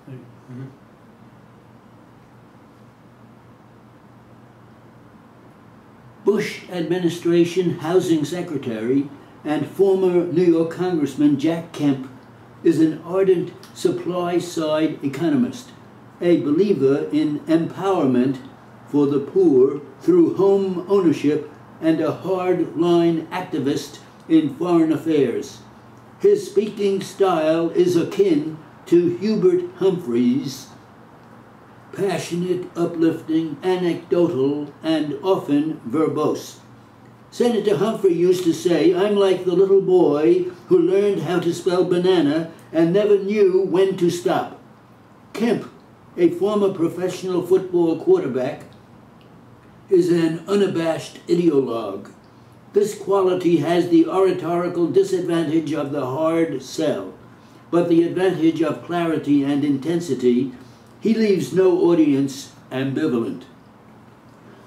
Mm-hmm. Bush administration housing secretary and former New York Congressman Jack Kemp is an ardent supply-side economist, a believer in empowerment for the poor through home ownership, and a hard-line activist in foreign affairs. His speaking style is akin to Hubert Humphrey's, passionate, uplifting, anecdotal, and often verbose. Senator Humphrey used to say, "I'm like the little boy who learned how to spell banana and never knew when to stop." Kemp, a former professional football quarterback, is an unabashed ideologue. This quality has the oratorical disadvantage of the hard sell, but the advantage of clarity and intensity. He leaves no audience ambivalent.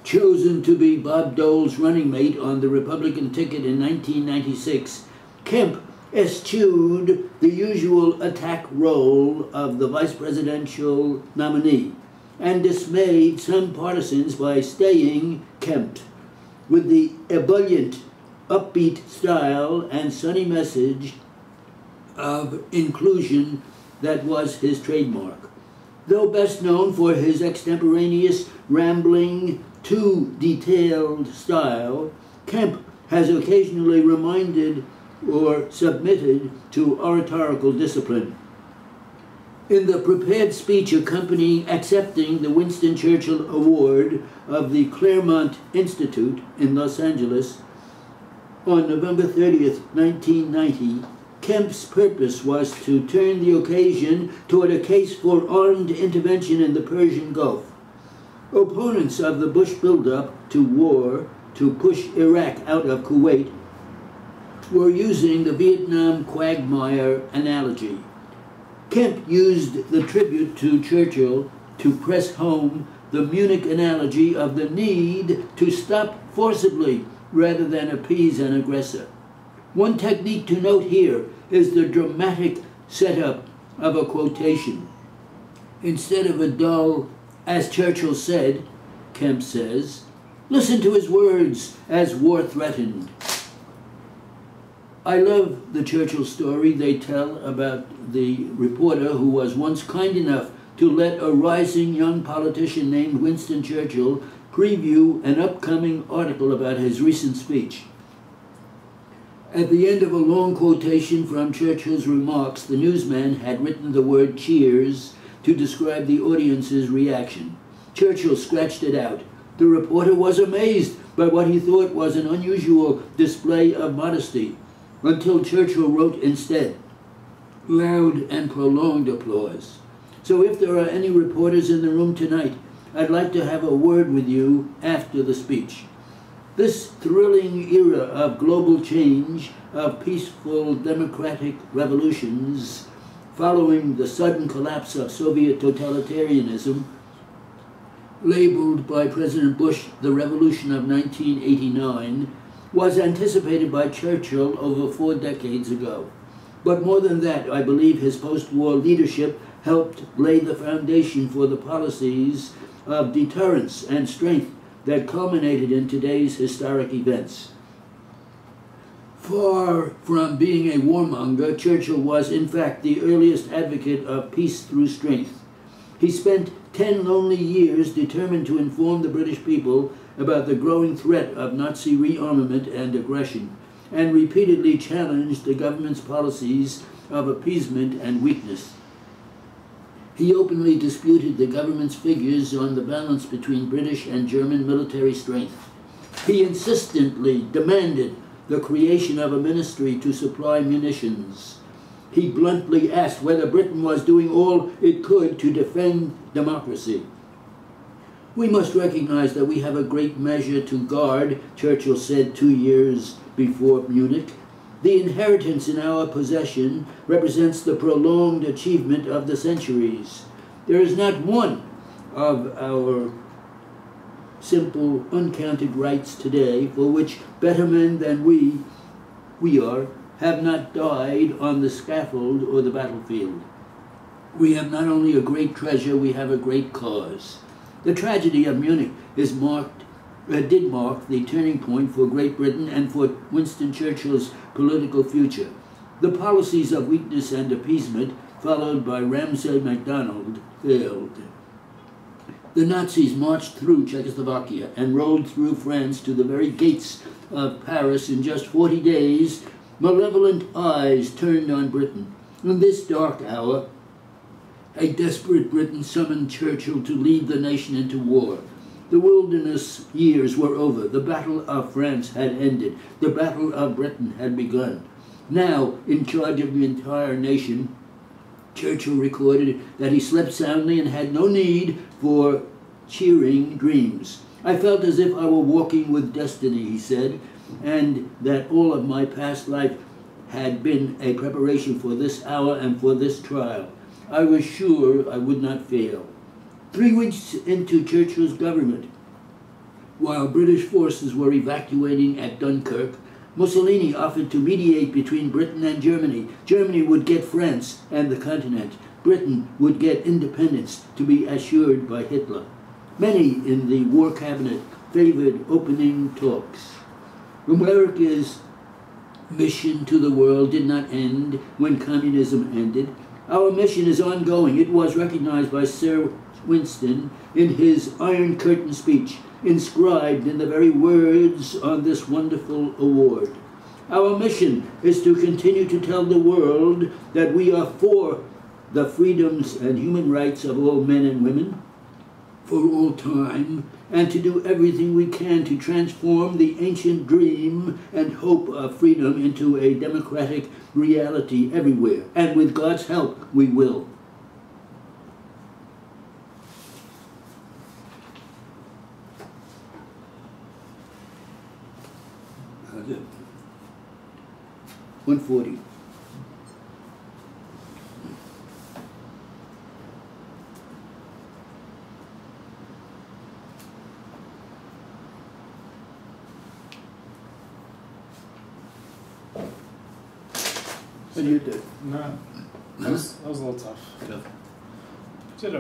Chosen to be Bob Dole's running mate on the Republican ticket in 1996, Kemp eschewed the usual attack role of the vice presidential nominee and dismayed some partisans by staying Kempt with the ebullient, upbeat style and sunny message of inclusion that was his trademark. Though best known for his extemporaneous, rambling, too detailed style, Kemp has occasionally reminded or submitted to oratorical discipline. In the prepared speech accepting the Winston Churchill Award of the Claremont Institute in Los Angeles on November 30th, 1990, Kemp's purpose was to turn the occasion toward a case for armed intervention in the Persian Gulf. Opponents of the Bush buildup to war to push Iraq out of Kuwait were using the Vietnam quagmire analogy. Kemp used the tribute to Churchill to press home the Munich analogy of the need to stop forcibly rather than appease an aggressor. One technique to note here is the dramatic setup of a quotation. Instead of a dull, "as Churchill said," Kemp says, "listen to his words as war threatened." I love the Churchill story they tell about the reporter who was once kind enough to let a rising young politician named Winston Churchill preview an upcoming article about his recent speech. At the end of a long quotation from Churchill's remarks, the newsman had written the word "cheers" to describe the audience's reaction. Churchill scratched it out. The reporter was amazed by what he thought was an unusual display of modesty, until Churchill wrote instead, "loud and prolonged applause." So if there are any reporters in the room tonight, I'd like to have a word with you after the speech. This thrilling era of global change, of peaceful democratic revolutions, following the sudden collapse of Soviet totalitarianism, labeled by President Bush the Revolution of 1989, was anticipated by Churchill over 4 decades ago. But more than that, I believe his post-war leadership helped lay the foundation for the policies of deterrence and strength that culminated in today's historic events. Far from being a warmonger, Churchill was in fact the earliest advocate of peace through strength. He spent 10 lonely years determined to inform the British people about the growing threat of Nazi rearmament and aggression, and repeatedly challenged the government's policies of appeasement and weakness. He openly disputed the government's figures on the balance between British and German military strength. He insistently demanded the creation of a ministry to supply munitions. He bluntly asked whether Britain was doing all it could to defend democracy. "We must recognize that we have a great measure to guard," Churchill said 2 years before Munich. "The inheritance in our possession represents the prolonged achievement of the centuries. There is not one of our simple, uncounted rights today for which better men than we are, have not died on the scaffold or the battlefield." We have not only a great treasure, we have a great cause. The tragedy of Munich did mark the turning point for Great Britain and for Winston Churchill's political future. The policies of weakness and appeasement, followed by Ramsay MacDonald, failed. The Nazis marched through Czechoslovakia and rolled through France to the very gates of Paris in just 40 days. Malevolent eyes turned on Britain. In this dark hour, a desperate Britain summoned Churchill to lead the nation into war. The wilderness years were over. The Battle of France had ended. The Battle of Britain had begun. Now, in charge of the entire nation, Churchill recorded that he slept soundly and had no need for cheering dreams. I felt as if I were walking with destiny, he said, and that all of my past life had been a preparation for this hour and for this trial. I was sure I would not fail. 3 weeks into Churchill's government, while British forces were evacuating at Dunkirk, Mussolini offered to mediate between Britain and Germany. Germany would get France and the continent. Britain would get independence to be assured by Hitler. Many in the war cabinet favored opening talks. America's mission to the world did not end when communism ended. Our mission is ongoing. It was recognized by Sir Winston in his Iron Curtain speech, inscribed in the very words on this wonderful award. Our mission is to continue to tell the world that we are for the freedoms and human rights of all men and women, for all time, and to do everything we can to transform the ancient dream and hope of freedom into a democratic reality everywhere. And with God's help, we will. How's it? 140. What do you do? No, that was a little tough. Yeah. Did